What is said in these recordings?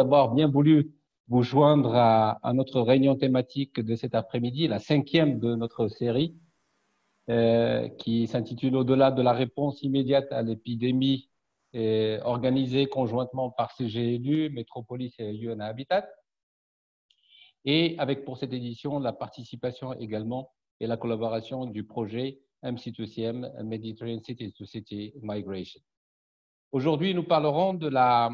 d'avoir bien voulu vous joindre à notre réunion thématique de cet après-midi, la 5e de notre série, qui s'intitule Au-delà de la réponse immédiate à l'épidémie, organisée conjointement par CGLU, Metropolis et UN Habitat, et avec pour cette édition la participation également et la collaboration du projet MC2CM, Mediterranean City to City Migration. Aujourd'hui, nous parlerons de la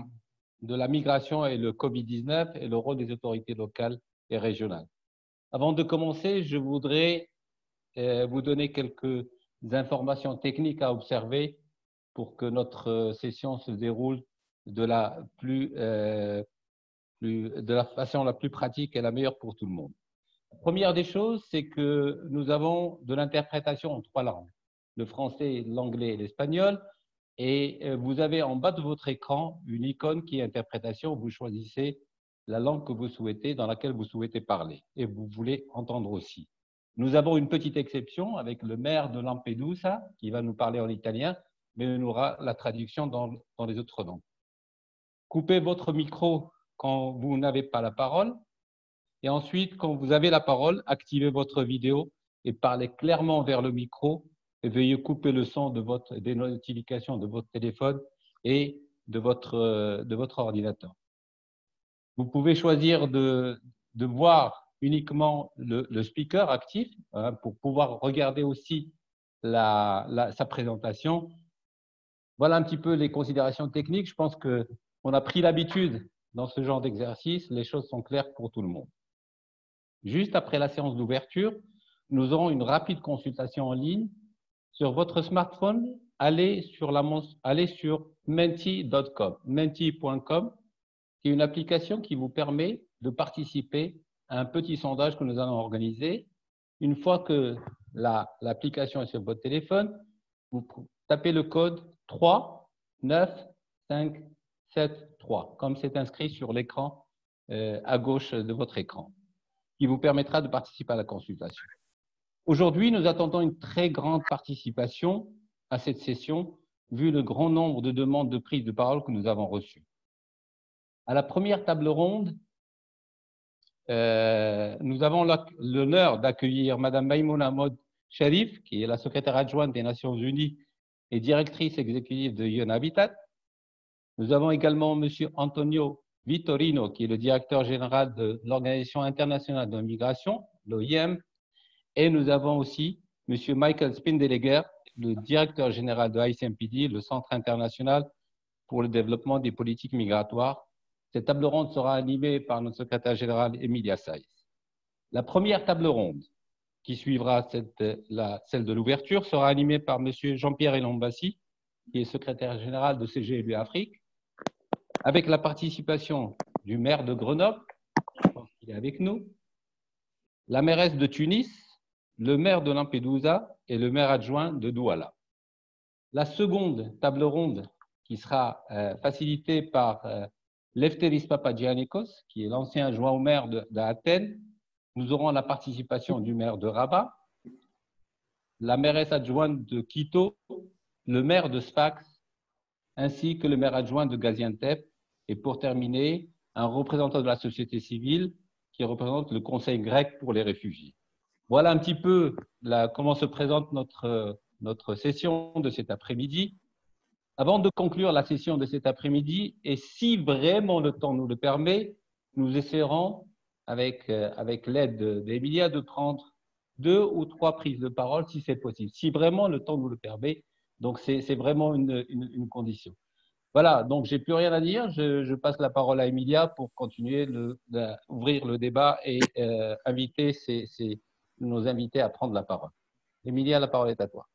migration et le Covid-19 et le rôle des autorités locales et régionales. Avant de commencer, je voudrais vous donner quelques informations techniques à observer pour que notre session se déroule de la façon la plus pratique et la meilleure pour tout le monde. La première des choses, c'est que nous avons de l'interprétation en 3 langues, le français, l'anglais et l'espagnol. Et vous avez en bas de votre écran une icône qui est interprétation. Vous choisissez la langue que vous souhaitez, dans laquelle vous souhaitez parler et vous voulez entendre aussi. Nous avons une petite exception avec le maire de Lampedusa qui va nous parler en italien, mais il aura la traduction dans les autres langues. Coupez votre micro quand vous n'avez pas la parole. Et ensuite, quand vous avez la parole, activez votre vidéo et parlez clairement vers le micro. Et veuillez couper le son des notifications de votre téléphone et de votre ordinateur. Vous pouvez choisir de voir uniquement le speaker actif pour pouvoir regarder aussi sa présentation. Voilà un petit peu les considérations techniques. Je pense qu'on a pris l'habitude dans ce genre d'exercice. Les choses sont claires pour tout le monde. Juste après la séance d'ouverture, nous aurons une rapide consultation en ligne. Sur votre smartphone, allez sur menti.com, menti.com, qui est une application qui vous permet de participer à un petit sondage que nous allons organiser. Une fois que l'application est sur votre téléphone, vous tapez le code 39573, comme c'est inscrit sur l'écran à gauche de votre écran, qui vous permettra de participer à la consultation. Aujourd'hui, nous attendons une très grande participation à cette session, vu le grand nombre de demandes de prise de parole que nous avons reçues. À la première table ronde, nous avons l'honneur d'accueillir Madame Maïmouna Mod Sharif, qui est la secrétaire adjointe des Nations Unies et directrice exécutive de UN Habitat. Nous avons également Monsieur Antonio Vitorino, qui est le directeur général de l'Organisation internationale de migration, l'OIM. Et nous avons aussi M. Michael Spindelegger, le directeur général de ICMPD, le Centre international pour le développement des politiques migratoires. Cette table ronde sera animée par notre secrétaire général, Emilia Saiz. La première table ronde, qui suivra celle de l'ouverture, sera animée par M. Jean-Pierre Elombassi, qui est secrétaire général de CGLU Afrique, avec la participation du maire de Grenoble, je pense qu'il est avec nous, la mairesse de Tunis, le maire de Lampedusa et le maire adjoint de Douala. La seconde table ronde, qui sera facilitée par Lefteris Papagiannikos, qui est l'ancien adjoint au maire d'Athènes. Nous aurons la participation du maire de Rabat, la mairesse adjointe de Quito, le maire de Sfax, ainsi que le maire adjoint de Gaziantep. Et pour terminer, un représentant de la société civile qui représente le Conseil grec pour les réfugiés. Voilà un petit peu comment se présente notre session de cet après-midi. Avant de conclure la session de cet après-midi, et si vraiment le temps nous le permet, nous essaierons, avec l'aide d'Emilia, de prendre 2 ou 3 prises de parole, si c'est possible, si vraiment le temps nous le permet. Donc, c'est vraiment une condition. Voilà, donc j'ai plus rien à dire. Je passe la parole à Emilia pour continuer ouvrir le débat et inviter nos invités à prendre la parole. Emilia, la parole est à toi.